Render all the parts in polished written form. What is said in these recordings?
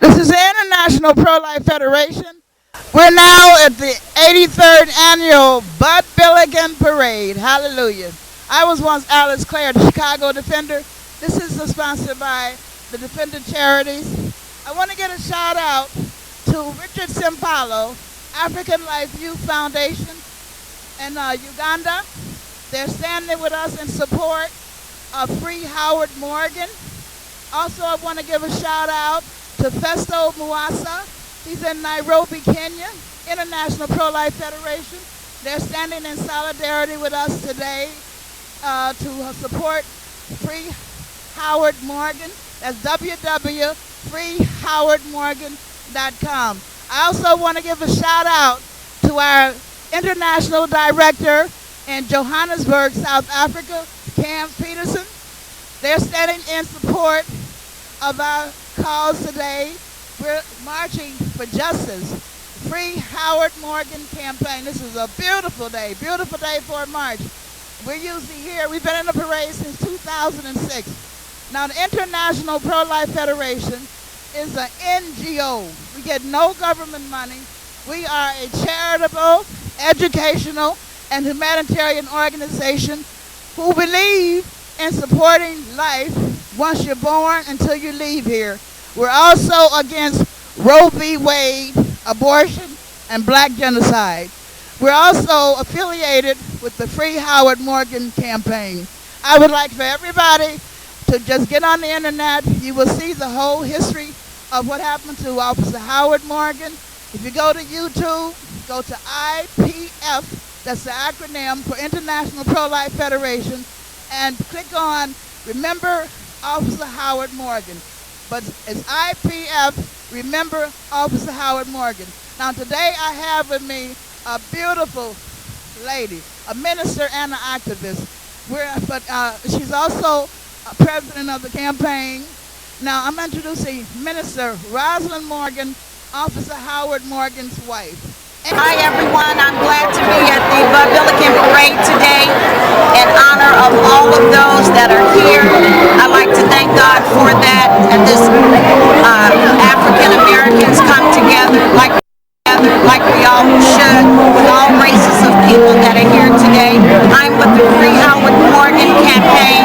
This is the International Pro-Life Federation. We're now at the 83rd annual Bud Billiken Parade. Hallelujah. I was once Alice Clare, the Chicago Defender. This is sponsored by the Defender Charities. I want to get a shout out to Richard Simpalo, African Life Youth Foundation in Uganda. They're standing with us in support of Free Howard Morgan. Also, I want to give a shout out to Festo Muasa. He's in Nairobi, Kenya, International Pro-Life Federation. They're standing in solidarity with us today to support Free Howard Morgan. That's www.freehowardmorgan.com. I also want to give a shout out to our international director in Johannesburg, South Africa, Cam Peterson. They're standing in support of our cause today. We're marching for justice. Free Howard Morgan campaign. This is a beautiful day for a march. We're usually here. We've been in the parade since 2006. Now, the International Pro-Life Federation is an NGO. We get no government money. We are a charitable, educational, and humanitarian organization who believe in supporting life once you're born until you leave here. We're also against Roe v. Wade, abortion, and black genocide. We're also affiliated with the Free Howard Morgan campaign. I would like for everybody to just get on the internet. You will see the whole history of what happened to Officer Howard Morgan. If you go to YouTube, go to IPF, that's the acronym for International Pro-Life Federation, and click on Remember Officer Howard Morgan. But it's IPF, Remember Officer Howard Morgan. Now today I have with me a beautiful lady, a minister and an activist. She's also a president of the campaign. Now I'm introducing Minister Rosalind Morgan, Officer Howard Morgan's wife. Hi everyone, I'm glad to be at the Bud Billiken Parade today in honor of all of those that are here. I'd like to thank God for that, and this African Americans come together like we all should, with all races of people that are here today. I'm with the Free Howard Morgan campaign.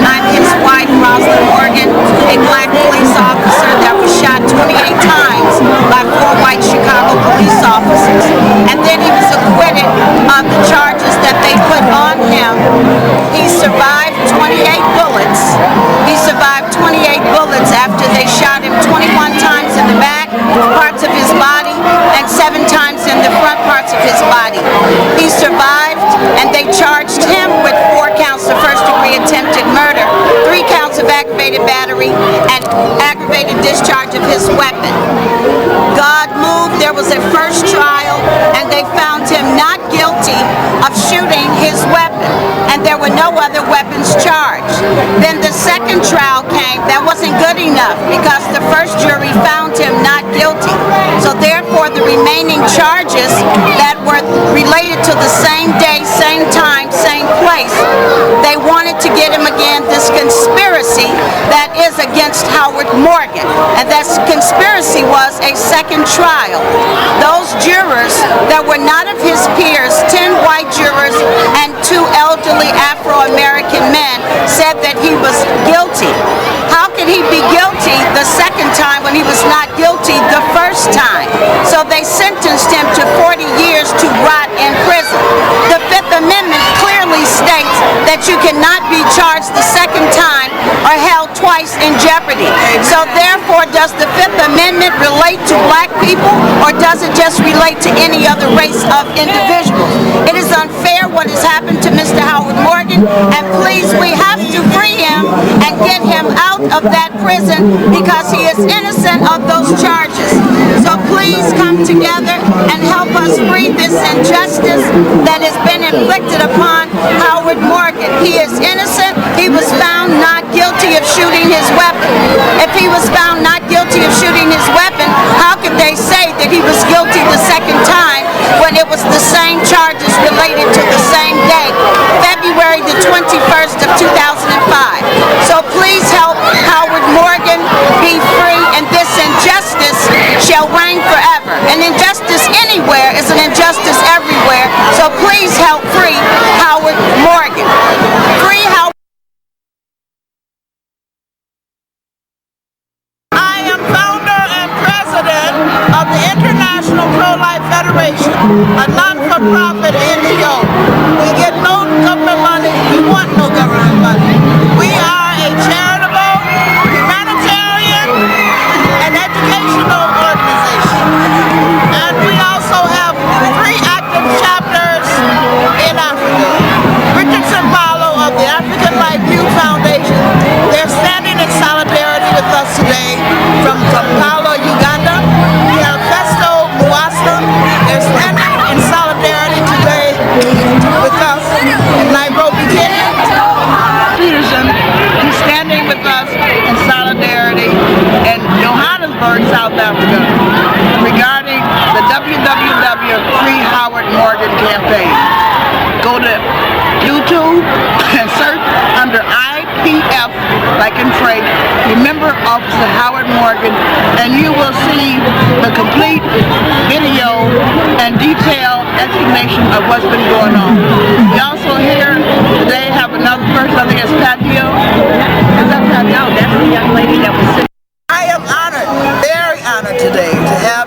I'm his wife, Rosalind Morgan, a black police officer that was shot 28 times by 4 white Chicago police officers. And then he was acquitted of the charges that they put on him. He survived 28 bullets. He survived 28 bullets after they shot him 21 times in the back parts of his body and 7 times in the front parts of his body. He survived, and they charged him with 4 counts of first-degree attempted murder, 3 counts of aggravated battery, and aggravated discharge of his weapon. God moved. There was a first trial, and they found him not guilty of shooting his weapon, and there were no other weapons charged. Then the second trial came. That wasn't good enough because the first jury found him not guilty. So therefore, the remaining charges that were related to the same day, same time, same place, they wanted to get him again this conspiracy that is against Howard Morgan. And that conspiracy was a second trial. Those jurors that were not of his peers, 10 white jurors and 2 elderly Afro-American men, said that he was guilty. How could he be guilty the second time when he was not guilty the first time? So they sentenced him to 40 years to rot in prison. The Fifth Amendment clearly states that you cannot be charged the second time or held twice in jeopardy. So therefore, does the Fifth Amendment relate to black people, or does it just relate to any other race of individuals? It is unfair what has happened to Mr. Howard Morgan, and please, we have to free him and get him out of that prison because he is innocent of those charges. So please come together and help us free this injustice that has been inflicted upon Howard Morgan. He is innocent. He was found not guilty of shooting his weapon. If he was found not guilty of shooting his weapon, how could they say that he was guilty the second time when it was the same charges related to the same day, February the 21st of 2005. So please help Howard Morgan be free, and this injustice Morgan. Free Howard. I am founder and president of the International Pro-Life Federation, a non-for-profit NGO. We get no government money. We want no government money. We are a charitable, humanitarian, and educational organization. And we also have 3 active chapters in Africa. Richardson Paulo of the African Life Youth Foundation, they're standing in solidarity with us today from Kampala, Uganda. We have Festo Muasa, they're standing in solidarity today with us in Nairobi, Kenya. Peterson, he's standing with us in solidarity in Johannesburg, South Africa, regarding the www Free Howard Morgan campaign. Go to YouTube and search under IPF, like in Frank, remember Officer Howard Morgan, and you will see the complete video and detailed explanation of what's been going on. We also here today have another person, I think it's Patio. Is that Patio? That's the young lady that was sitting. I am honored, very honored today to have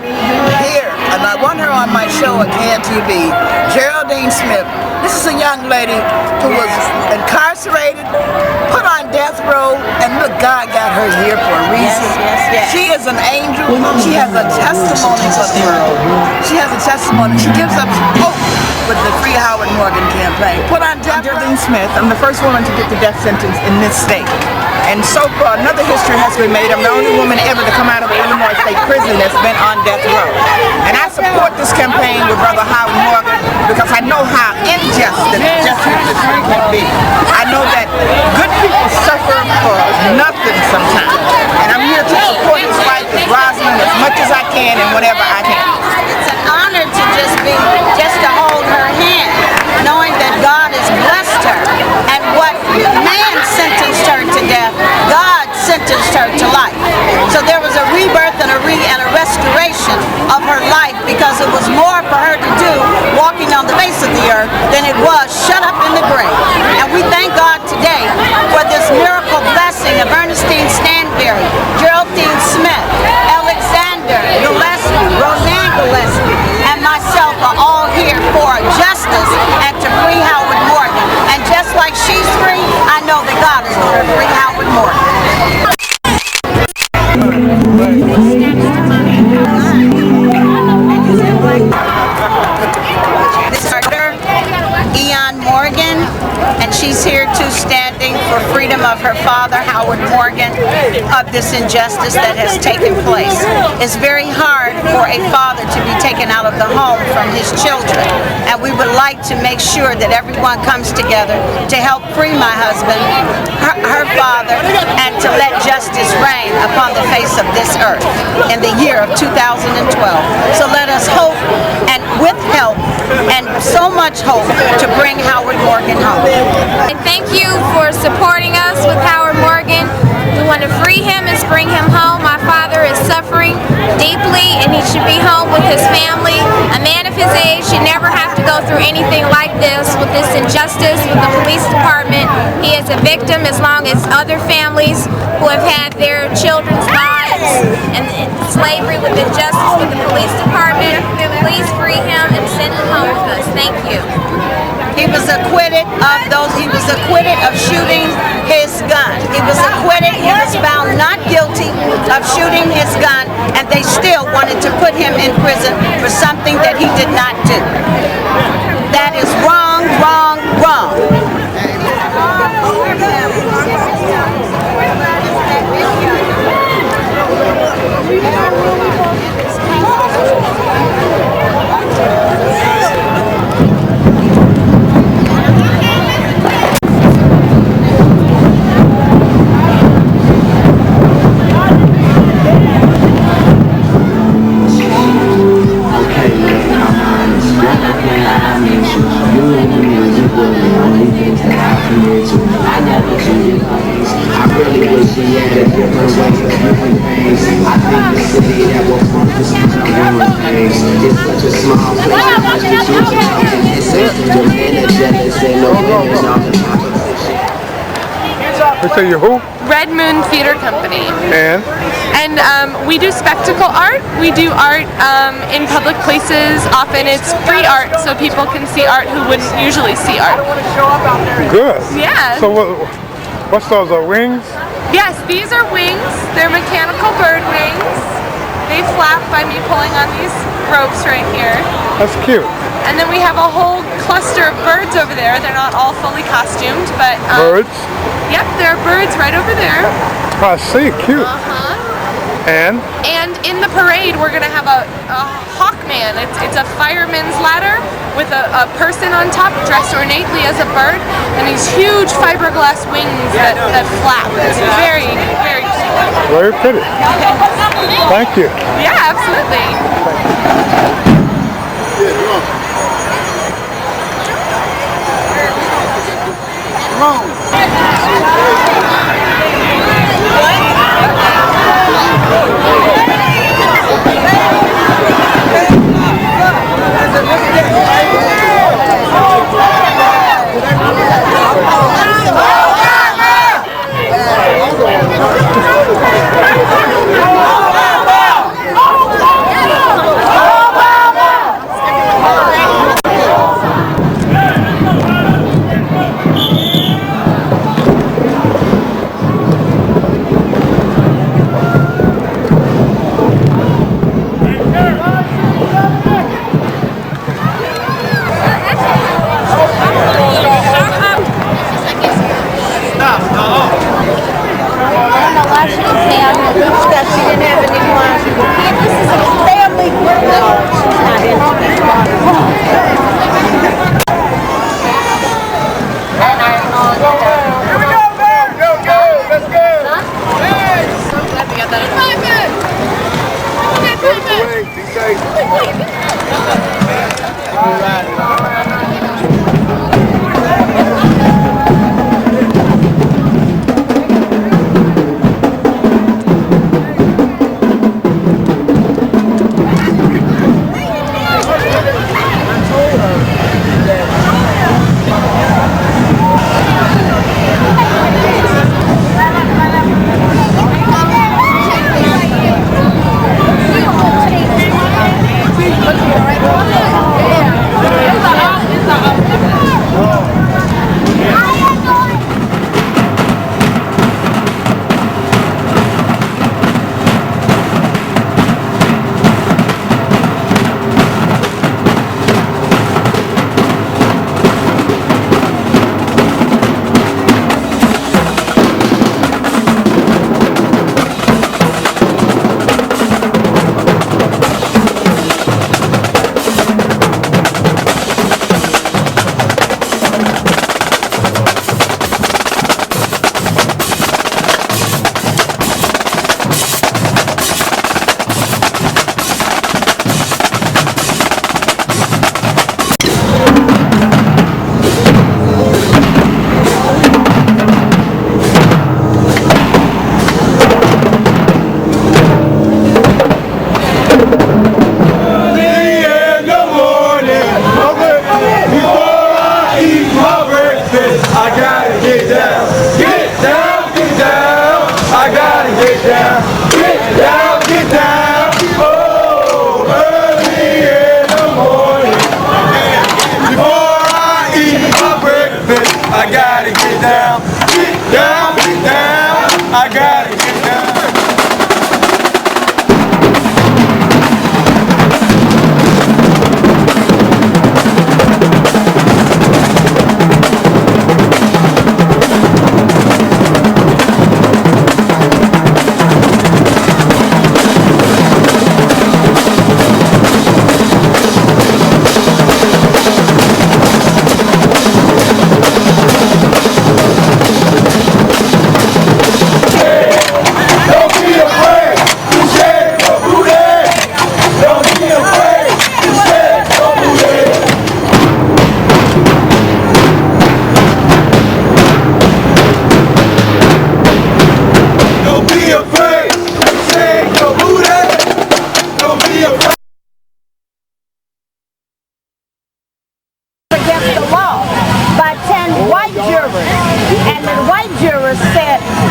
here, and I want her on my show at KNTV, Geraldine Smith. This is a young lady who was incarcerated, put on death row, and look, God got her here for a reason. Yes. She is an angel. She has a testimony for the world. She has a testimony. She gives us hope with the Free Howard Morgan campaign. Put on death row. Geraldine Smith. I'm the first woman to get the death sentence in this state. And so far, another history has been made. I'm the only woman ever to come out of the Illinois State Prison that's been on death row. And I support this campaign with Brother Howard Morgan because I know how unjust and injustice this can be. I know that good people suffer for nothing sometimes. And I'm here to support his wife, Rosalind, as much as I can and whatever I can. It's an honor to just to hold her hand, knowing that God has blessed her. And what man sentenced her to death, God sentenced her to life. So there was a rebirth and a restoration of her life, because it was more for her to do walking on the face of the earth than it was shut up in the grave. And we thank God today for this miracle blessing of Ernestine Standberry, Geraldine Smith, Alexander Gillespie, Roseanne Gillespie, and myself are all here for justice and to free Howard Morgan. And just like she's free, I know that God is going to free Howard Morgan. This is Morgan, and she's here too, standing for freedom of her father, Howard Morgan, of this injustice that has taken place. It's very hard for a father to be taken out of the home from his children, and we would like to make sure that everyone comes together to help free my husband, her father, and to let justice reign upon the face of this earth in the year of 2012. So let us hope, and with help, and so much hope, to bring Howard Morgan home. And thank you for supporting us with Howard Morgan. We want to free him and bring him home. My father is suffering deeply, and he should be home with his family. A man of his age should never have to go through anything like this, with this injustice with the police department. He is a victim, as long as other families who have had their children's lives and slavery with injustice with the police department. Please free him and send him home with us. Thank you. He was acquitted of those. He was acquitted of shooting his gun. He was acquitted. He was found not guilty of shooting his gun, and they still wanted to put him in prison for something that he did not do. That is wrong, wrong, wrong. Okay, we had a different way of doing things. I think the city that will focus on our things is such a small place for us to choose from. It's jealous, ain't no winning on the competition. You say you're who? Red Moon Theater Company. And? And we do spectacle art. We do art in public places. Often it's free art, so people can see art who wouldn't usually see art. Good. Yeah. So what's those, wings? Yes, these are wings. They're mechanical bird wings. They flap by me pulling on these ropes right here. That's cute. And then we have a whole cluster of birds over there. They're not all fully costumed, but... birds? Yep, there are birds right over there. I see, cute. And in the parade, we're going to have a hawkman. It's a fireman's ladder with a person on top dressed ornately as a bird, and these huge fiberglass wings that flap. It's very, very cute. Very pretty. Thank you. Yeah, absolutely.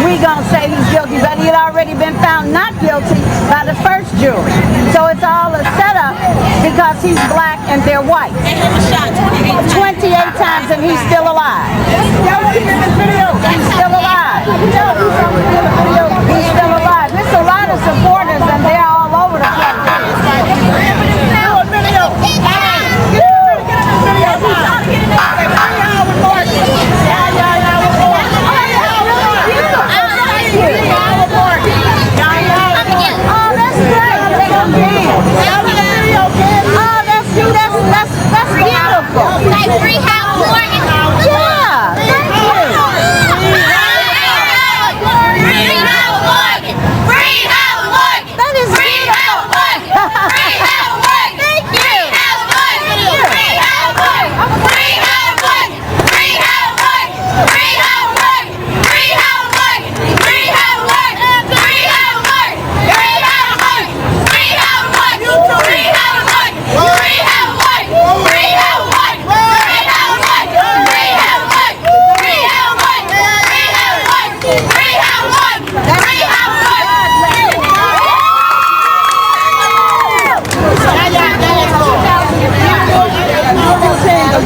we gonna say he's guilty, but he had already been found not guilty by the first jury. So it's all a setup because he's black and they're white. And he was shot 28 times and he's still alive. He's still alive. He's still alive. There's a lot of supporters and they're all over the place. That's beautiful. Like free Howard Morgan. Yeah, thank you. Free Howard Morgan. Free Howard Morgan. That is Free Howard Morgan. Free Howard Morgan. Thank you. Free Howard Morgan. Free Howard Morgan. Free Howard Morgan. Free Howard Morgan. Free Howard Morgan. Free Howard Morgan. Free Howard Morgan. Free Howard Morgan. Free Howard Morgan. Free Howard Morgan. Free Howard Morgan. Free Howard Morgan. Free Howard Morgan. Free Howard Morgan. Free Howard Morgan. Free Howard Morgan. Free Howard Morgan. Free Howard Morgan. Free Howard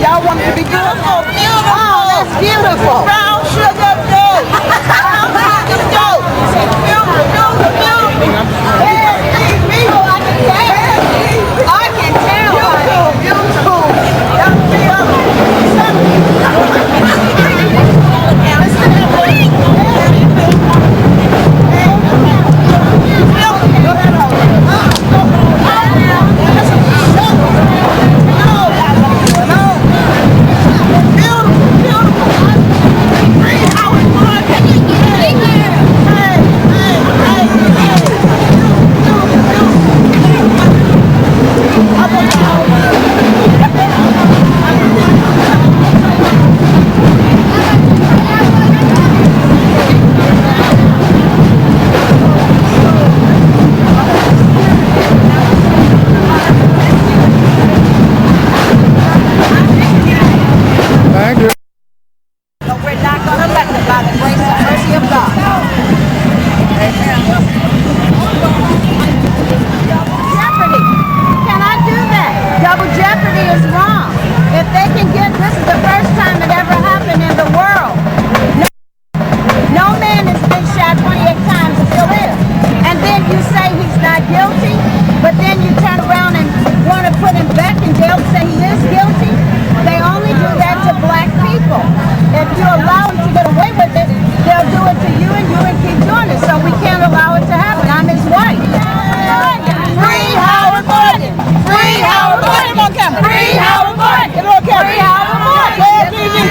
Y'all want it to be good? Oh, that's beautiful. Brown sugar dough. I can tell. Thank you. But we're not going to let them by the grace and mercy of God. Jeopardy. Can I do that? Double jeopardy is wrong. If they can get, this is the first time it ever happened in the world. No man has been shot 28 times and still is. And then you say he's not guilty, but then you turn around and want to put him back in jail and say he is guilty. They only do that to black people. If you allow them to get away with it, they'll do it to you and keep doing it. So we can't allow it to happen. I'm his wife. Free Howard Morgan. Free Howard Morgan. Free Howard Morgan. Free Howard Morgan.